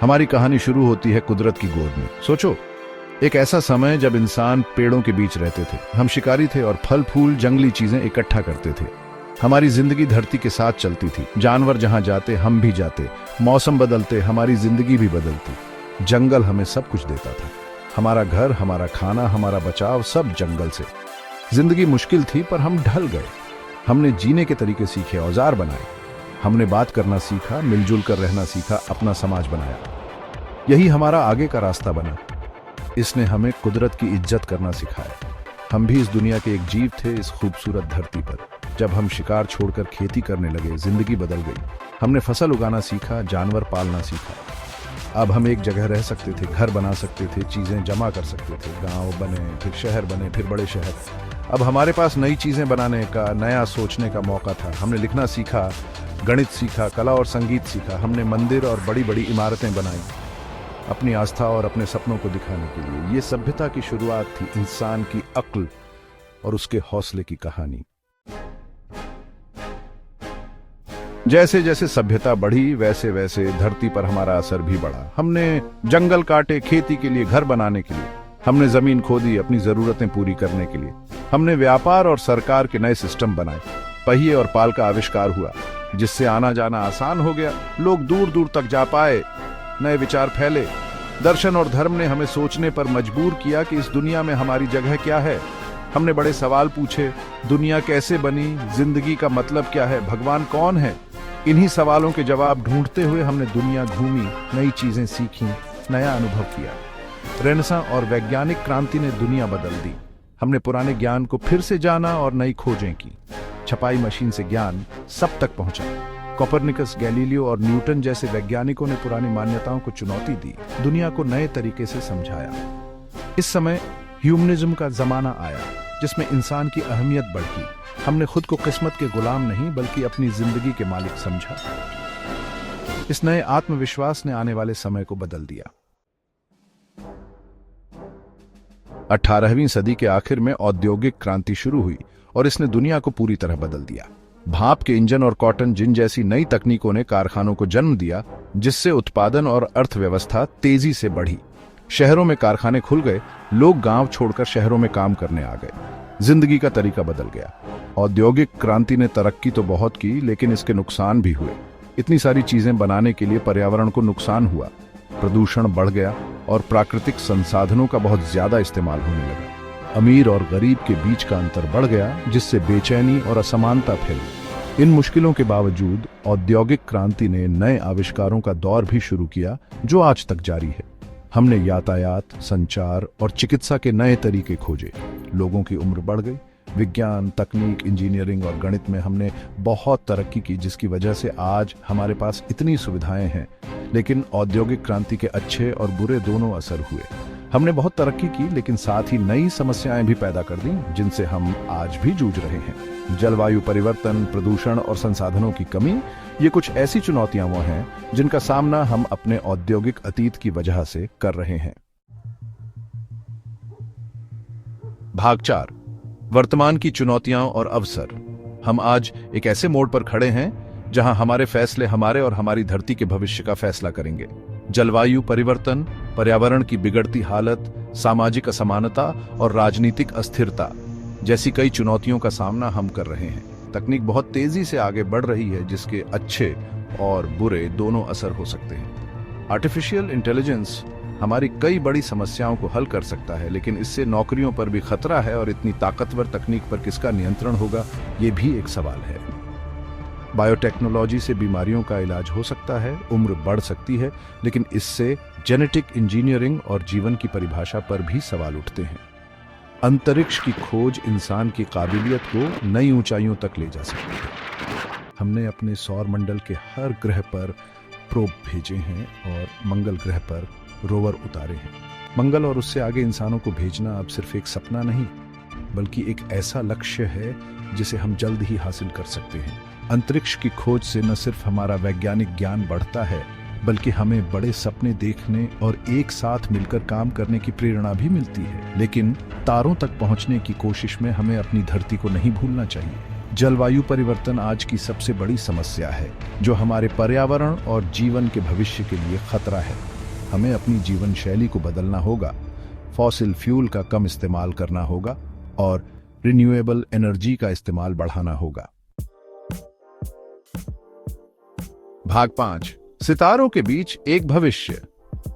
हमारी कहानी शुरू होती है कुदरत की गोद में। सोचो, एक ऐसा समय जब इंसान पेड़ों के बीच रहते थे। हम शिकारी थे और फल फूल जंगली चीजें इकट्ठा करते थे। हमारी जिंदगी धरती के साथ चलती थी। जानवर जहां जाते हम भी जाते, मौसम बदलते हमारी जिंदगी भी बदलती। जंगल हमें सब कुछ देता था, हमारा घर, हमारा खाना, हमारा बचाव, सब जंगल से। जिंदगी मुश्किल थी पर हम ढल गए। हमने जीने के तरीके सीखे, औजार बनाए। हमने बात करना सीखा, मिलजुल कर रहना सीखा, अपना समाज बनाया। यही हमारा आगे का रास्ता बना। इसने हमें कुदरत की इज्जत करना सिखाया। हम भी इस दुनिया के एक जीव थे, इस खूबसूरत धरती पर। जब हम शिकार छोड़कर खेती करने लगे, जिंदगी बदल गई। हमने फसल उगाना सीखा, जानवर पालना सीखा। अब हम एक जगह रह सकते थे, घर बना सकते थे, चीजें जमा कर सकते थे। गांव बने, फिर शहर बने, फिर बड़े शहर। अब हमारे पास नई चीजें बनाने का, नया सोचने का मौका था। हमने लिखना सीखा, गणित सीखा, कला और संगीत सीखा। हमने मंदिर और बड़ी बड़ी इमारतें बनाई, अपनी आस्था और अपने सपनों को दिखाने के लिए। ये सभ्यता की शुरुआत थी, इंसान की अक्ल और उसके हौसले की कहानी। जैसे जैसे सभ्यता बढ़ी, वैसे वैसे धरती पर हमारा असर भी बढ़ा। हमने जंगल काटे खेती के लिए, घर बनाने के लिए। हमने जमीन खोदी अपनी जरूरतें पूरी करने के लिए। हमने व्यापार और सरकार के नए सिस्टम बनाए। पहिए और पाल का आविष्कार हुआ, जिससे आना जाना आसान हो गया। लोग दूर दूर तक जा पाए, नए विचार फैले। दर्शन और धर्म ने हमें सोचने पर मजबूर किया कि इस दुनिया में हमारी जगह क्या है। हमने बड़े सवाल पूछे, दुनिया कैसे बनी, जिंदगी का मतलब क्या है, भगवान कौन है। इन्हीं सवालों के जवाब ढूंढते हुए हमने दुनिया घूमी, नई चीजें सीखी, नया अनुभव किया। रेनेसां और वैज्ञानिक क्रांति ने दुनिया बदल दी। हमने पुराने ज्ञान को फिर से जाना और नई खोजें की। छपाई मशीन से ज्ञान सब तक पहुंचा। कोपरनिकस, गैलीलियो और न्यूटन जैसे वैज्ञानिकों ने पुरानी मान्यताओं को चुनौती दी, दुनिया को नए तरीके से समझाया। इस समय ह्यूमनिज्म का जमाना आया, जिसमें इंसान की अहमियत बढ़ी। हमने खुद को किस्मत के गुलाम नहीं, बल्कि अपनी जिंदगी के मालिक समझा। इस नए आत्मविश्वास ने आने वाले समय को बदल दिया। 18वीं सदी के आखिर में औद्योगिक क्रांति शुरू हुई और इसने दुनिया को पूरी तरह बदल दिया। भाप के इंजन और कॉटन जिन जैसी नई तकनीकों ने कारखानों को जन्म दिया, जिससे उत्पादन और अर्थव्यवस्था तेजी से बढ़ी। शहरों में कारखाने खुल गए, लोग गांव छोड़कर शहरों में काम करने आ गए। जिंदगी का तरीका बदल गया। औद्योगिक क्रांति ने तरक्की तो बहुत की, लेकिन इसके नुकसान भी हुए। इतनी सारी चीजें बनाने के लिए पर्यावरण को नुकसान हुआ, प्रदूषण बढ़ गया और प्राकृतिक संसाधनों का बहुत ज्यादा इस्तेमाल होने लगा। अमीर और गरीब के बीच का अंतर बढ़ गया, जिससे बेचैनी और असमानता फैली। इन मुश्किलों के बावजूद औद्योगिक क्रांति ने नए आविष्कारों का दौर भी शुरू किया, जो आज तक जारी है। हमने यातायात, संचार और चिकित्सा के नए तरीके खोजे। लोगों की उम्र बढ़ गई। विज्ञान, तकनीक, इंजीनियरिंग और गणित में हमने बहुत तरक्की की, जिसकी वजह से आज हमारे पास इतनी सुविधाएं हैं। लेकिन औद्योगिक क्रांति के अच्छे और बुरे दोनों असर हुए। हमने बहुत तरक्की की, लेकिन साथ ही नई समस्याएं भी पैदा कर दी, जिनसे हम आज भी जूझ रहे हैं। जलवायु परिवर्तन, प्रदूषण और संसाधनों की कमी, ये कुछ ऐसी चुनौतियां वो हैं जिनका सामना हम अपने औद्योगिक अतीत की वजह से कर रहे हैं। भाग 4, वर्तमान की चुनौतियां और अवसर। हम आज एक ऐसे मोड़ पर खड़े हैं जहां हमारे फैसले हमारे और हमारी धरती के भविष्य का फैसला करेंगे। जलवायु परिवर्तन, पर्यावरण की बिगड़ती हालत, सामाजिक असमानता और राजनीतिक अस्थिरता जैसी कई चुनौतियों का सामना हम कर रहे हैं। तकनीक बहुत तेजी से आगे बढ़ रही है, जिसके अच्छे और बुरे दोनों असर हो सकते हैं। आर्टिफिशियल इंटेलिजेंस हमारी कई बड़ी समस्याओं को हल कर सकता है, लेकिन इससे नौकरियों पर भी खतरा है और इतनी ताकतवर तकनीक पर किसका नियंत्रण होगा, ये भी एक सवाल है। बायोटेक्नोलॉजी से बीमारियों का इलाज हो सकता है, उम्र बढ़ सकती है, लेकिन इससे जेनेटिक इंजीनियरिंग और जीवन की परिभाषा पर भी सवाल उठते हैं। अंतरिक्ष की खोज इंसान की काबिलियत को नई ऊंचाइयों तक ले जा सकती है। हमने अपने सौर मंडल के हर ग्रह पर प्रोब भेजे हैं और मंगल ग्रह पर रोवर उतारे हैं। मंगल और उससे आगे इंसानों को भेजना अब सिर्फ एक सपना नहीं, बल्कि एक ऐसा लक्ष्य है जिसे हम जल्द ही हासिल कर सकते हैं। अंतरिक्ष की खोज से न सिर्फ हमारा वैज्ञानिक ज्ञान बढ़ता है, बल्कि हमें बड़े सपने देखने और एक साथ मिलकर काम करने की प्रेरणा भी मिलती है। लेकिन तारों तक पहुंचने की कोशिश में हमें अपनी धरती को नहीं भूलना चाहिए। जलवायु परिवर्तन आज की सबसे बड़ी समस्या है, जो हमारे पर्यावरण और जीवन के भविष्य के लिए खतरा है। हमें अपनी जीवन शैली को बदलना होगा, फॉसिल फ्यूल का कम इस्तेमाल करना होगा और रिन्यूएबल एनर्जी का इस्तेमाल बढ़ाना होगा। भाग 5, सितारों के बीच एक भविष्य।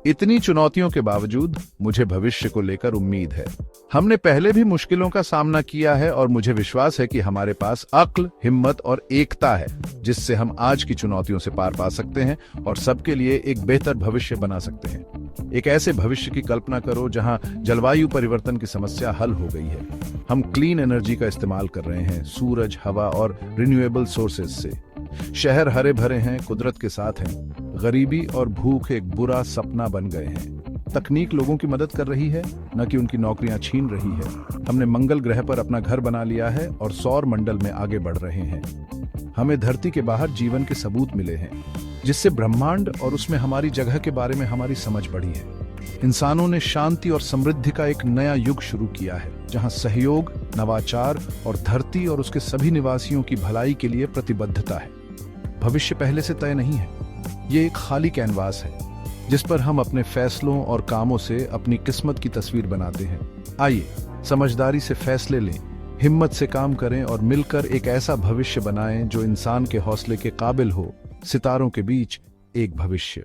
इतनी चुनौतियों के बावजूद मुझे भविष्य को लेकर उम्मीद है। हमने पहले भी मुश्किलों का सामना किया है और मुझे विश्वास है कि हमारे पास अक्ल, हिम्मत और एकता है, जिससे हम आज की चुनौतियों से पार पा सकते हैं और सबके लिए एक बेहतर भविष्य बना सकते हैं। एक ऐसे भविष्य की कल्पना करो जहां जलवायु परिवर्तन की समस्या हल हो गई है। हम क्लीन एनर्जी का इस्तेमाल कर रहे हैं, सूरज, हवा और रिन्यूएबल सोर्सेज से। शहर हरे भरे हैं, कुदरत के साथ हैं। गरीबी और भूख एक बुरा सपना बन गए हैं। तकनीक लोगों की मदद कर रही है, न कि उनकी नौकरियां छीन रही है। हमने मंगल ग्रह पर अपना घर बना लिया है और सौर मंडल में आगे बढ़ रहे हैं। हमें धरती के बाहर जीवन के सबूत मिले हैं, जिससे ब्रह्मांड और उसमें हमारी जगह के बारे में हमारी समझ बढ़ी है। इंसानों ने शांति और समृद्धि का एक नया युग शुरू किया है, जहां सहयोग, नवाचार और धरती और उसके सभी निवासियों की भलाई के लिए प्रतिबद्धता है। भविष्य पहले से तय नहीं है, ये एक खाली कैनवास है जिस पर हम अपने फैसलों और कामों से अपनी किस्मत की तस्वीर बनाते हैं। आइए समझदारी से फैसले लें, हिम्मत से काम करें और मिलकर एक ऐसा भविष्य बनाएं जो इंसान के हौसले के काबिल हो। सितारों के बीच एक भविष्य।